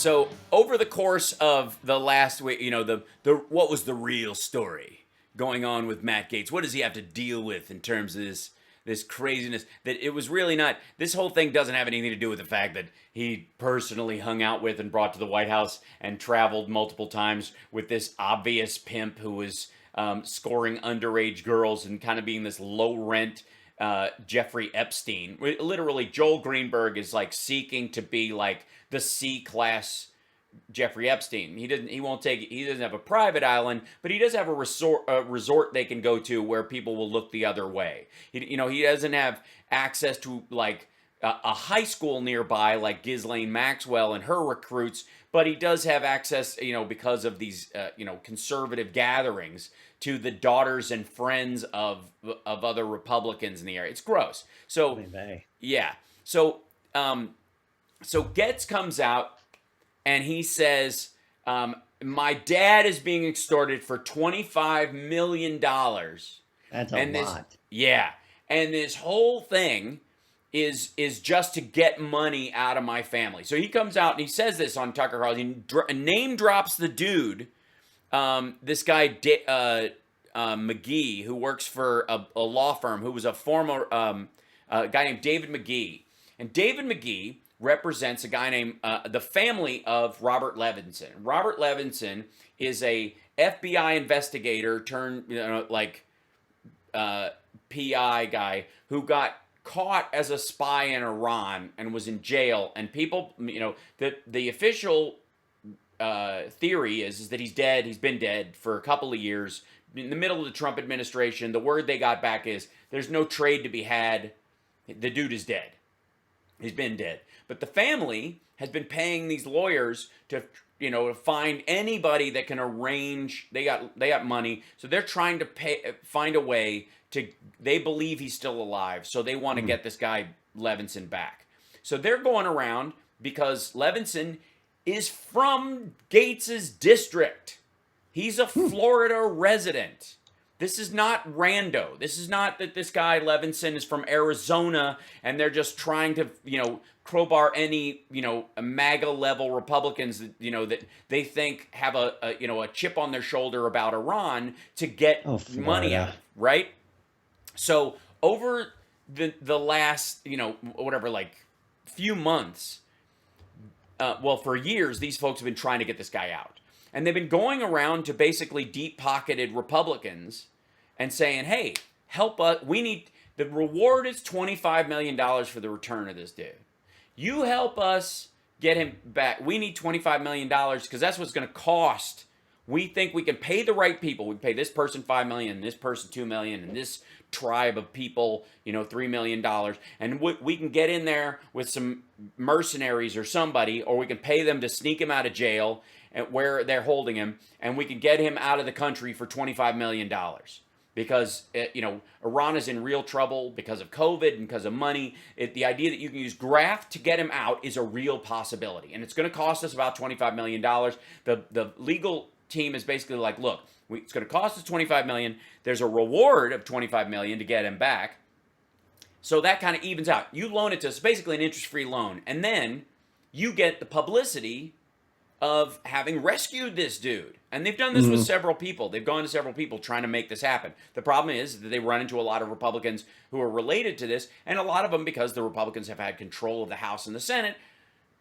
So over the course of the last week, the what was the real story going on with Matt Gaetz? What does he have to deal with in terms of this craziness? That it was really not. This whole thing doesn't have anything to do with the fact that he personally hung out with and brought to the White House and traveled multiple times with this obvious pimp who was scoring underage girls and kind of being this low rent Jeffrey Epstein. Literally, Joel Greenberg is like seeking to be like the C-class Jeffrey Epstein. He doesn't have a private island, but he does have a resort they can go to where people will look the other way. He doesn't have access to like a high school nearby like Ghislaine Maxwell and her recruits, but he does have access, because of these, conservative gatherings to the daughters and friends of other Republicans in the area. It's gross. So, yeah. So Gaetz comes out and he says, my dad is being extorted for $25 million. That's a lot. Yeah. And this whole thing is just to get money out of my family. So he comes out and he says this on Tucker Carlson. He name drops the dude, this guy McGee, who works for a law firm, who was a former guy named David McGee. And David McGee represents a guy named the family of Robert Levinson. Robert Levinson is a FBI investigator turned PI guy who got caught as a spy in Iran and was in jail. And people, the official theory is that he's dead. He's been dead for a couple of years. In the middle of the Trump administration, the word they got back is there's no trade to be had. The dude is dead. He's been dead. But the family has been paying these lawyers to find anybody that can arrange. They got money, so they're trying to find a way to. They believe he's still alive, so they want to get this guy Levinson back. So they're going around because Levinson is from Gaetz's district. He's a Florida resident. This is not rando. This is not that this guy Levinson is from Arizona and they're just trying to, crowbar any, MAGA level Republicans that they think have a chip on their shoulder about Iran to get money out, right? So over the last, few months, for years, these folks have been trying to get this guy out. And they've been going around to basically deep-pocketed Republicans and saying, hey, help us. The reward is $25 million for the return of this dude. You help us get him back. We need $25 million because that's what it's going to cost. We think we can pay the right people. We pay this person $5 million, this person $2 million, and this tribe of people, $3 million. And we can get in there with some mercenaries or somebody, or we can pay them to sneak him out of jail where they're holding him, and we can get him out of the country for $25 million. Because, Iran is in real trouble because of COVID and because of money. The idea that you can use graft to get him out is a real possibility. And it's going to cost us about $25 million. The legal team is basically like, look, it's going to cost us $25 million. There's a reward of $25 million to get him back. So that kind of evens out. You loan it to us, it's basically an interest-free loan. And then you get the publicity of having rescued this dude. And they've done this with several people. They've gone to several people trying to make this happen. The problem is that they run into a lot of Republicans who are related to this, and a lot of them, because the Republicans have had control of the House and the Senate,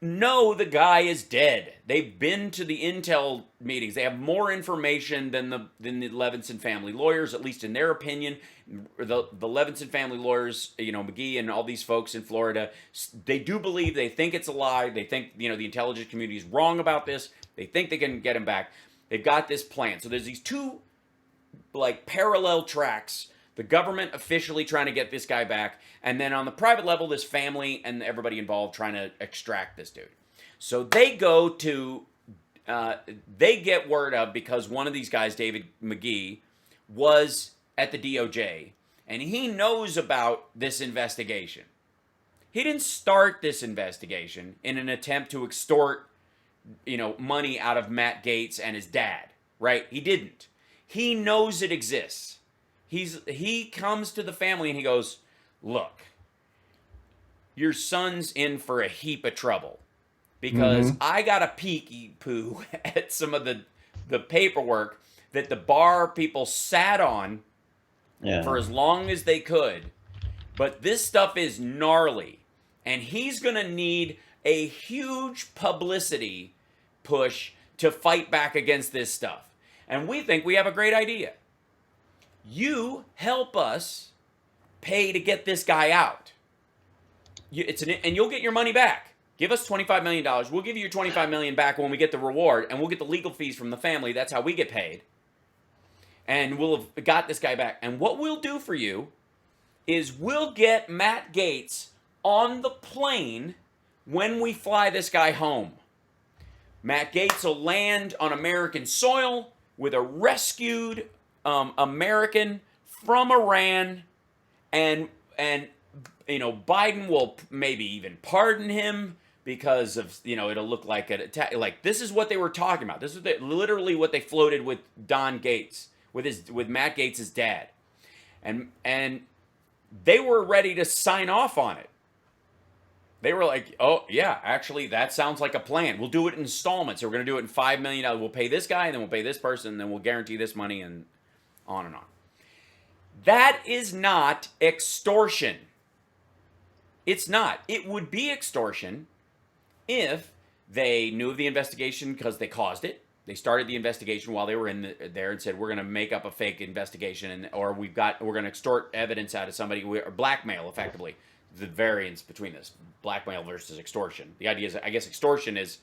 know the guy is dead. They've been to the intel meetings. They have more information than the Levinson family lawyers, at least in their opinion. The Levinson family lawyers, McGee and all these folks in Florida, they think it's a lie. They think, the intelligence community is wrong about this. They think they can get him back. They've got this plan. So there's these two, parallel tracks. The government officially trying to get this guy back, and then on the private level, this family and everybody involved trying to extract this dude. So they go to, they get word of, because one of these guys, David McGee, was at the DOJ, and he knows about this investigation. He didn't start this investigation in an attempt to extort, money out of Matt Gaetz and his dad, right? He didn't. He knows it exists. He comes to the family and he goes, look, your son's in for a heap of trouble. because I got a peeky poo at some of the paperwork that the bar people sat on for as long as they could. But this stuff is gnarly, and he's going to need a huge publicity push to fight back against this stuff. And we think we have a great idea. You help us pay to get this guy out. And you'll get your money back. Give us $25 million. We'll give you your $25 million back when we get the reward, and we'll get the legal fees from the family. That's how we get paid. And we'll have got this guy back. And what we'll do for you is we'll get Matt Gaetz on the plane when we fly this guy home. Matt Gaetz will land on American soil with a rescued American from Iran, and Biden will maybe even pardon him because of, it'll look like an attack. Like, this is what they were talking about. This is literally what they floated with Don Gaetz, with Matt Gaetz' dad. And they were ready to sign off on it. They were like, oh, yeah, actually, that sounds like a plan. We'll do it in installments. So we're going to do it in $5 million. We'll pay this guy, and then we'll pay this person, and then we'll guarantee this money, and on and on. That is not extortion. It's not. It would be extortion if they knew of the investigation because they caused it. They started the investigation while they were there and said, we're going to make up a fake investigation, or we're going to extort evidence out of somebody, or blackmail, effectively. The variance between this, blackmail versus extortion. The idea is, I guess, extortion is,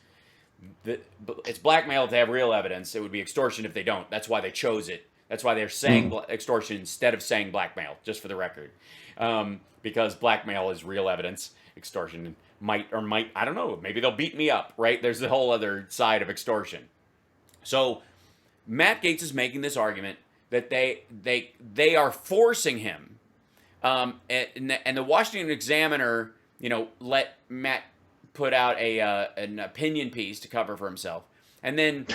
it's blackmail if they have real evidence. It would be extortion if they don't. That's why they chose it. That's why they're saying extortion instead of saying blackmail, just for the record. Because blackmail is real evidence. Extortion might, I don't know, maybe they'll beat me up, right? There's the whole other side of extortion. So Matt Gaetz is making this argument that they are forcing him. And the Washington Examiner, let Matt put out an opinion piece to cover for himself. And then,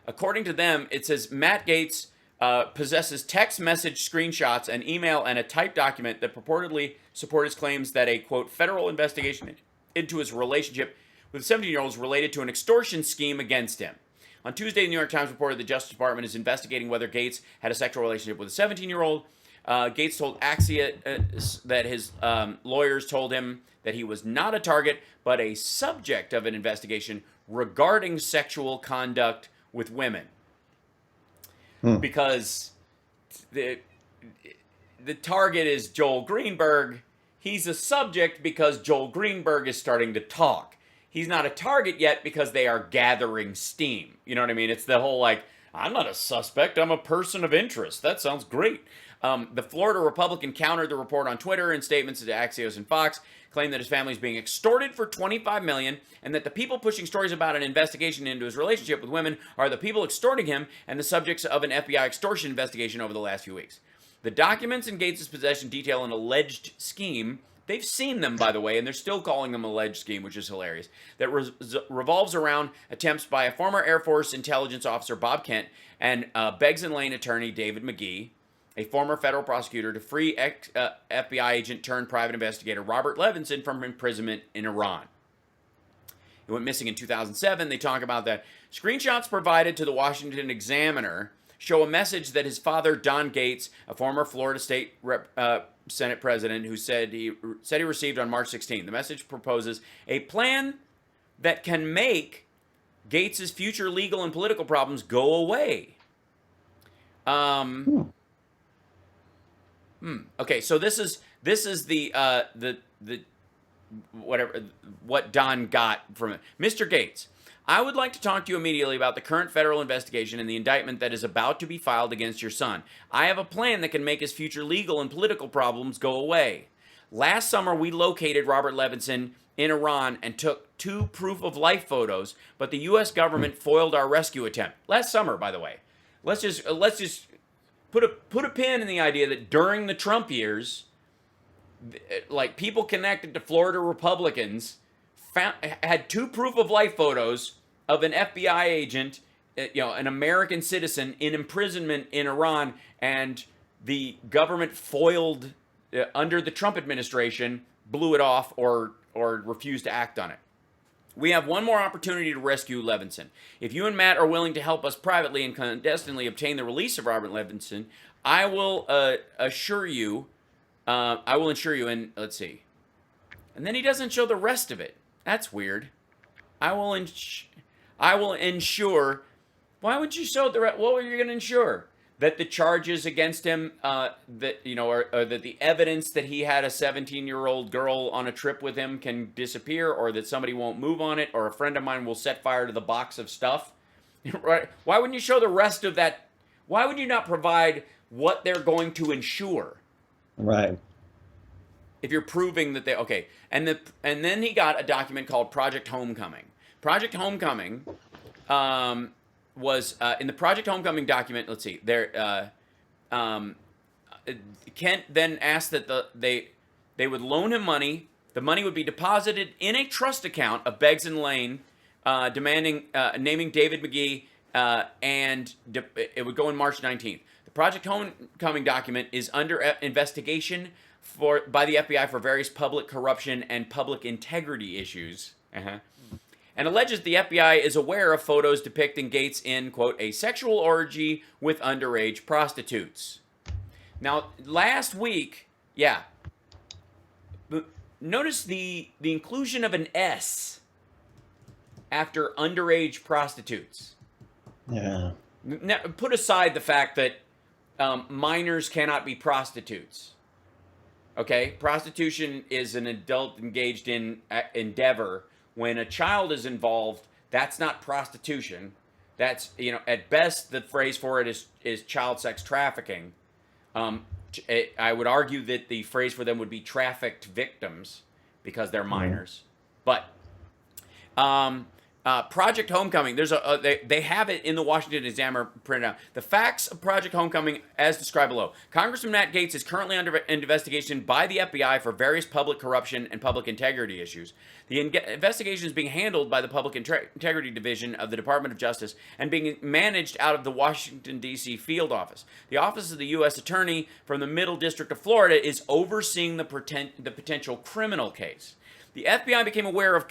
according to them, it says Matt Gaetz possesses text message screenshots, an email, and a typed document that purportedly support his claims that a, quote, federal investigation into his relationship with 17-year-olds related to an extortion scheme against him. On Tuesday, the New York Times reported the Justice Department is investigating whether Gaetz had a sexual relationship with a 17-year-old. Gaetz told Axios that his lawyers told him that he was not a target, but a subject of an investigation regarding sexual conduct with women. Because the target is Joel Greenberg. He's a subject because Joel Greenberg is starting to talk. He's not a target yet because they are gathering steam. You know what I mean? It's the whole, like, I'm not a suspect, I'm a person of interest. That sounds great. The Florida Republican countered the report on Twitter in statements to Axios and Fox, claimed that his family is being extorted for $25 million, and that the people pushing stories about an investigation into his relationship with women are the people extorting him and the subjects of an FBI extortion investigation over the last few weeks. The documents in Gaetz' possession detail an alleged scheme. They've seen them, by the way, and they're still calling them alleged scheme, which is hilarious, that revolves around attempts by a former Air Force intelligence officer, Bob Kent, and Beggs and Lane attorney, David McGee, a former federal prosecutor, to free FBI agent turned private investigator Robert Levinson from imprisonment in Iran. He went missing in 2007. They talk about that. Screenshots provided to the Washington Examiner show a message that his father, Don Gaetz, a former Florida State Senate president, who said he received on March 16. The message proposes a plan that can make Gaetz' future legal and political problems go away. Okay, so this is the whatever what Don got from it. Mr. Gaetz, I would like to talk to you immediately about the current federal investigation and the indictment that is about to be filed against your son. I have a plan that can make his future legal and political problems go away. Last summer, we located Robert Levinson in Iran and took 2 proof-of-life photos, but the U.S. government foiled our rescue attempt. Last summer, by the way. Let's just put a pin in the idea that during the Trump years, like, people connected to Florida Republicans had 2 proof-of-life photos of an FBI agent, an American citizen in imprisonment in Iran, and the government foiled under the Trump administration, blew it off or refused to act on it. We have one more opportunity to rescue Levinson. If you and Matt are willing to help us privately and clandestinely obtain the release of Robert Levinson, I will assure you, and let's see. And then he doesn't show the rest of it. That's weird. I will ensure. Why would you show the rest? What were you going to ensure? That the charges against him, or that the evidence that he had a 17-year-old girl on a trip with him can disappear, or that somebody won't move on it, or a friend of mine will set fire to the box of stuff. Right? Why wouldn't you show the rest of that? Why would you not provide what they're going to ensure? Right. If you're proving that okay, and then he got a document called Project Homecoming. Project Homecoming was in the Project Homecoming document. Let's see, Kent then asked that they would loan him money. The money would be deposited in a trust account of Beggs and Lane, naming David McGee, and it would go in March 19th. The Project Homecoming document is under investigation by the FBI for various public corruption and public integrity issues. And alleges the FBI is aware of photos depicting Gaetz in, quote, a sexual orgy with underage prostitutes. Now, last week, notice the inclusion of an S after underage prostitutes. Yeah. Now, put aside the fact that minors cannot be prostitutes. Okay? Prostitution is an adult engaged in endeavor. When a child is involved, that's not prostitution. That's, at best, the phrase for it is child sex trafficking. I would argue that the phrase for them would be trafficked victims because they're minors. But Project Homecoming, they have it in the Washington Examiner printed out. The facts of Project Homecoming as described below. Congressman Matt Gaetz is currently under investigation by the FBI for various public corruption and public integrity issues. The investigation is being handled by the Public Integrity Division of the Department of Justice and being managed out of the Washington, D.C. field office. The Office of the U.S. Attorney from the Middle District of Florida is overseeing the potential criminal case. The FBI became aware of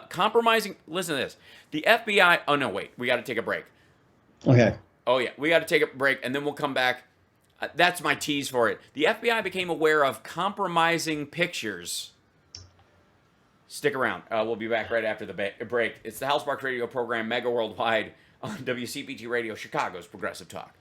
compromising. Listen to this. The FBI. Oh, no, wait. We got to take a break. Okay. Oh, yeah. We got to take a break, and then we'll come back. That's my tease for it. The FBI became aware of compromising pictures. Stick around. We'll be back right after the break. It's the Housemark Radio program, Mega Worldwide, on WCPT Radio, Chicago's Progressive Talk.